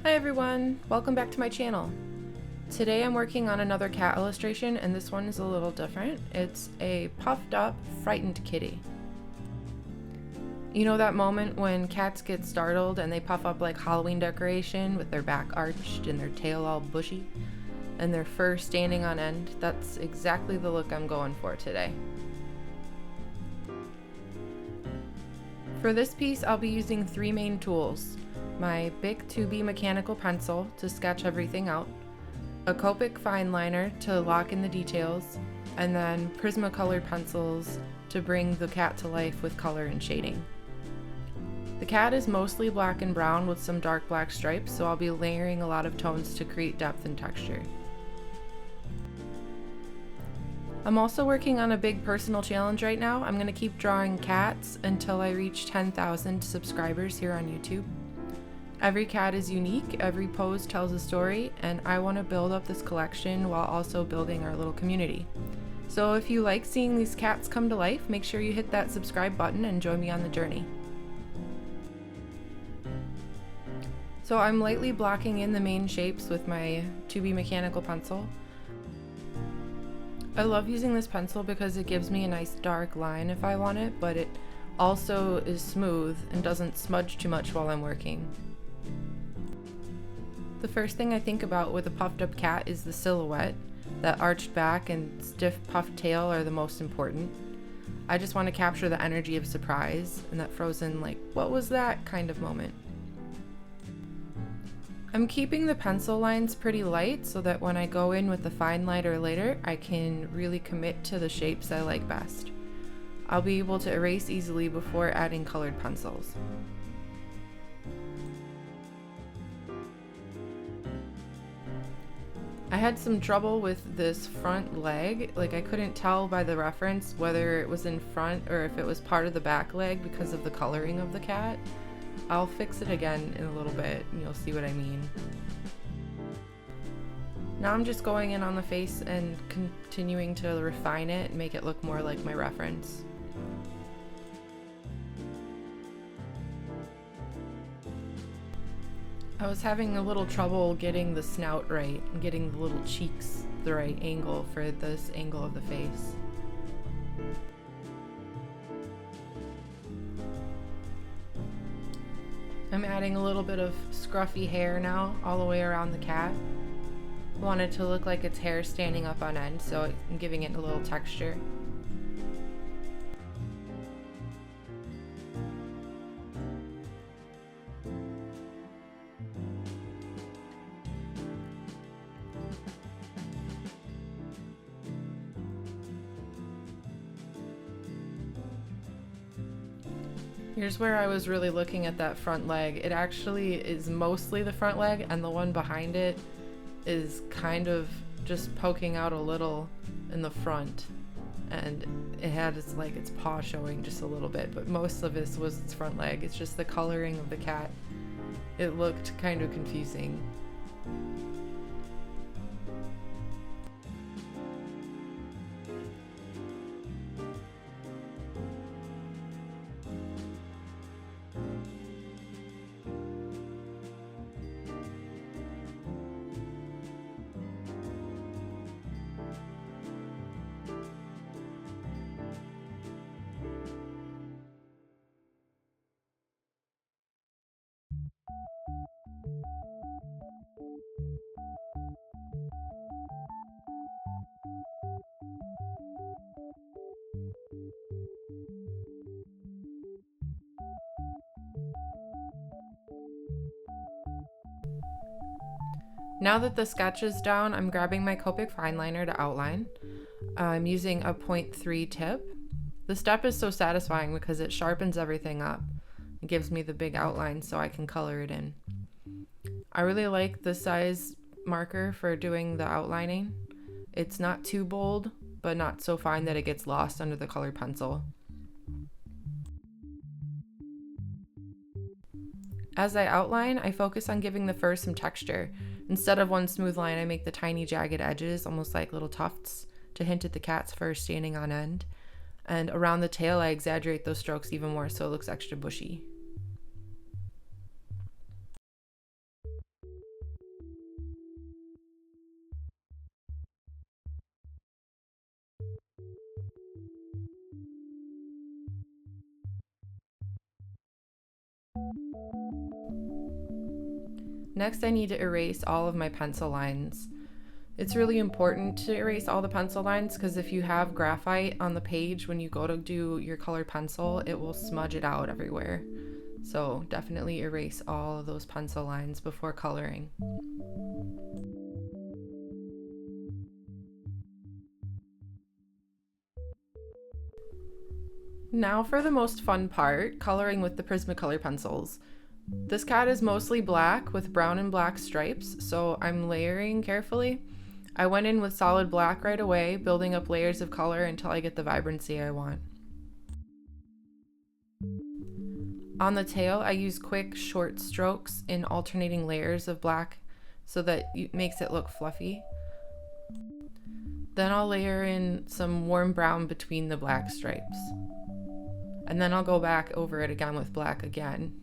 Hi everyone, welcome back to my channel. Today I'm working on another cat illustration and this one is a little different. It's a puffed up, frightened kitty. You know that moment when cats get startled and they puff up like Halloween decoration with their back arched and their tail all bushy and their fur standing on end? That's exactly the look I'm going for today. For this piece I'll be using three main tools. My Bic 2B mechanical pencil to sketch everything out, a Copic fine liner to lock in the details, and then Prismacolor pencils to bring the cat to life with color and shading. The cat is mostly black and brown with some dark black stripes, so I'll be layering a lot of tones to create depth and texture. I'm also working on a big personal challenge right now. I'm going to keep drawing cats until I reach 10,000 subscribers here on YouTube. Every cat is unique, every pose tells a story, and I want to build up this collection while also building our little community. So if you like seeing these cats come to life, make sure you hit that subscribe button and join me on the journey. So I'm lightly blocking in the main shapes with my 2B mechanical pencil. I love using this pencil because it gives me a nice dark line if I want it, but it also is smooth and doesn't smudge too much while I'm working. The first thing I think about with a puffed up cat is the silhouette. That arched back and stiff puffed tail are the most important. I just want to capture the energy of surprise and that frozen like, what was that kind of moment. I'm keeping the pencil lines pretty light so that when I go in with the fine liner later, I can really commit to the shapes I like best. I'll be able to erase easily before adding colored pencils. I had some trouble with this front leg, like I couldn't tell by the reference whether it was in front or if it was part of the back leg because of the coloring of the cat. I'll fix it again in a little bit and you'll see what I mean. Now I'm just going in on the face and continuing to refine it and make it look more like my reference. I was having a little trouble getting the snout right and getting the little cheeks the right angle for this angle of the face. I'm adding a little bit of scruffy hair now all the way around the cat. I want it to look like its hair standing up on end, so I'm giving it a little texture. Here's where I was really looking at that front leg. It actually is mostly the front leg, and the one behind it is kind of just poking out a little in the front. And it had its paw showing just a little bit, but most of this was its front leg. It's just the coloring of the cat. It looked kind of confusing. Now that the sketch is down, I'm grabbing my Copic fine liner to outline. I'm using a 0.3 tip. The step is so satisfying because it sharpens everything up. It gives me the big outline so I can color it in. I really like this size marker for doing the outlining. It's not too bold, but not so fine that it gets lost under the colored pencil. As I outline, I focus on giving the fur some texture. Instead of one smooth line, I make the tiny jagged edges, almost like little tufts, to hint at the cat's fur standing on end. And around the tail, I exaggerate those strokes even more so it looks extra bushy. Next, I need to erase all of my pencil lines. It's really important to erase all the pencil lines because if you have graphite on the page when you go to do your colored pencil, it will smudge it out everywhere. So definitely erase all of those pencil lines before coloring. Now for the most fun part, coloring with the Prismacolor pencils. This cat is mostly black with brown and black stripes, so I'm layering carefully. I went in with solid black right away, building up layers of color until I get the vibrancy I want. On the tail, I use quick, short strokes in alternating layers of black so that it makes it look fluffy. Then I'll layer in some warm brown between the black stripes. And then I'll go back over it again with black again.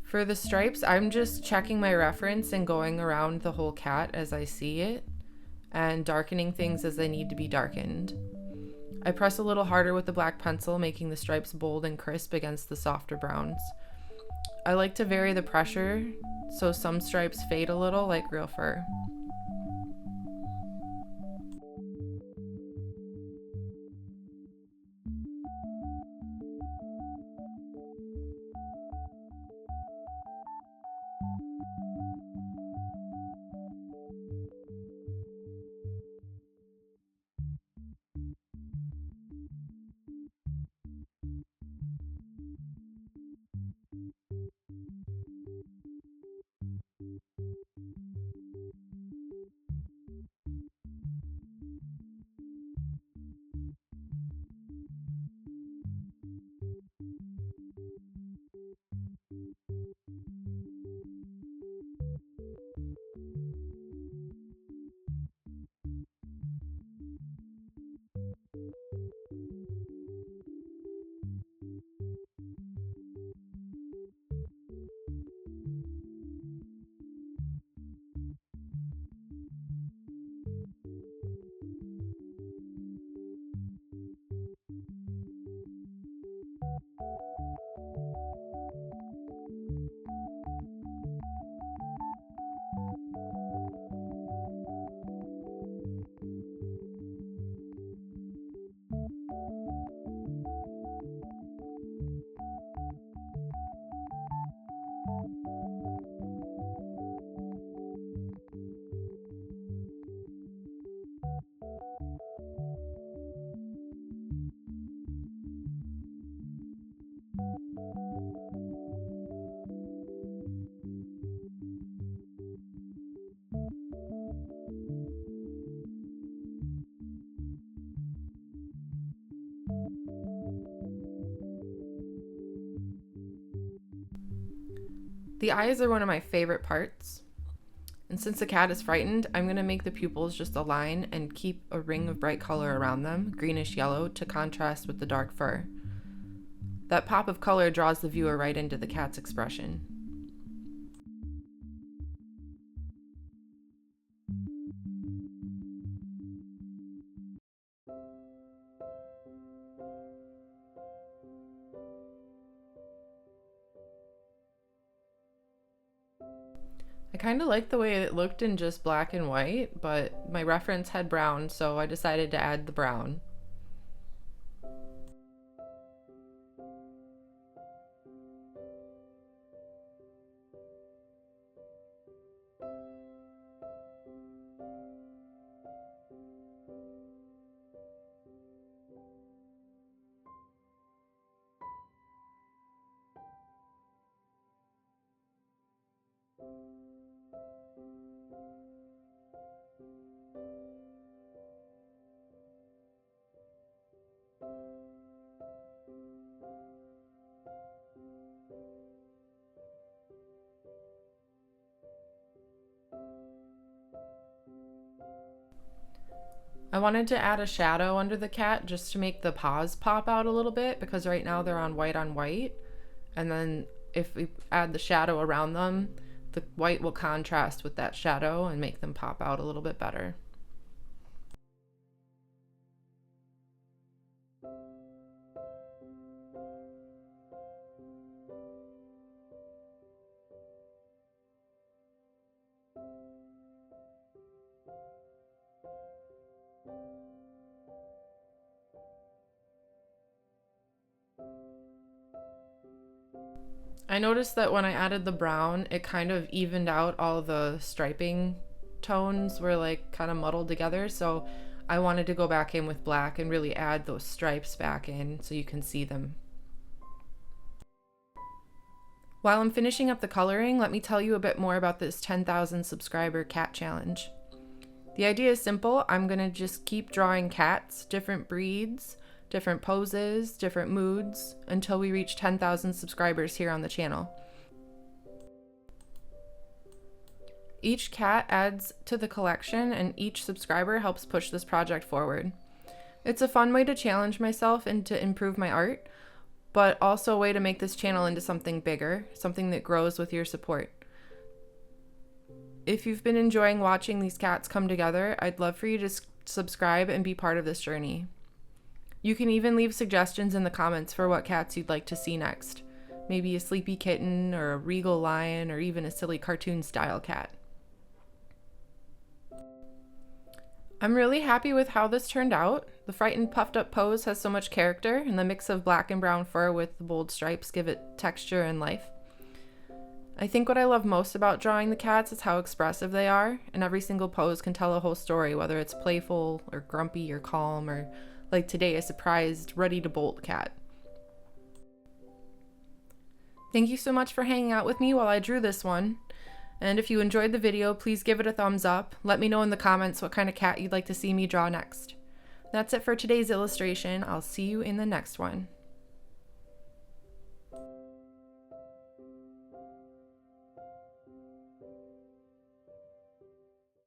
For the stripes, I'm just checking my reference and going around the whole cat as I see it, and darkening things as they need to be darkened. I press a little harder with the black pencil, making the stripes bold and crisp against the softer browns. I like to vary the pressure, so some stripes fade a little like real fur. The eyes are one of my favorite parts. And since the cat is frightened, I'm going to make the pupils just a line and keep a ring of bright color around them, greenish yellow, to contrast with the dark fur. That pop of color draws the viewer right into the cat's expression. I kind of like the way it looked in just black and white, but my reference had brown, so I decided to add the brown. I wanted to add a shadow under the cat just to make the paws pop out a little bit because right now they're on white. And then if we add the shadow around them, the white will contrast with that shadow and make them pop out a little bit better. I noticed that when I added the brown, it kind of evened out all the striping tones were like kind of muddled together, so I wanted to go back in with black and really add those stripes back in so you can see them. While I'm finishing up the coloring, let me tell you a bit more about this 10,000 subscriber cat challenge. The idea is simple. I'm going to just keep drawing cats, different breeds, different poses, different moods, until we reach 10,000 subscribers here on the channel. Each cat adds to the collection, and each subscriber helps push this project forward. It's a fun way to challenge myself and to improve my art, but also a way to make this channel into something bigger, something that grows with your support. If you've been enjoying watching these cats come together, I'd love for you to subscribe and be part of this journey. You can even leave suggestions in the comments for what cats you'd like to see next. Maybe a sleepy kitten, or a regal lion, or even a silly cartoon style cat. I'm really happy with how this turned out. The frightened puffed up pose has so much character, and the mix of black and brown fur with the bold stripes give it texture and life. I think what I love most about drawing the cats is how expressive they are, and every single pose can tell a whole story, whether it's playful or grumpy or calm, or like today, a surprised, ready to bolt cat. Thank you so much for hanging out with me while I drew this one. And if you enjoyed the video, please give it a thumbs up. Let me know in the comments what kind of cat you'd like to see me draw next. That's it for today's illustration. I'll see you in the next one.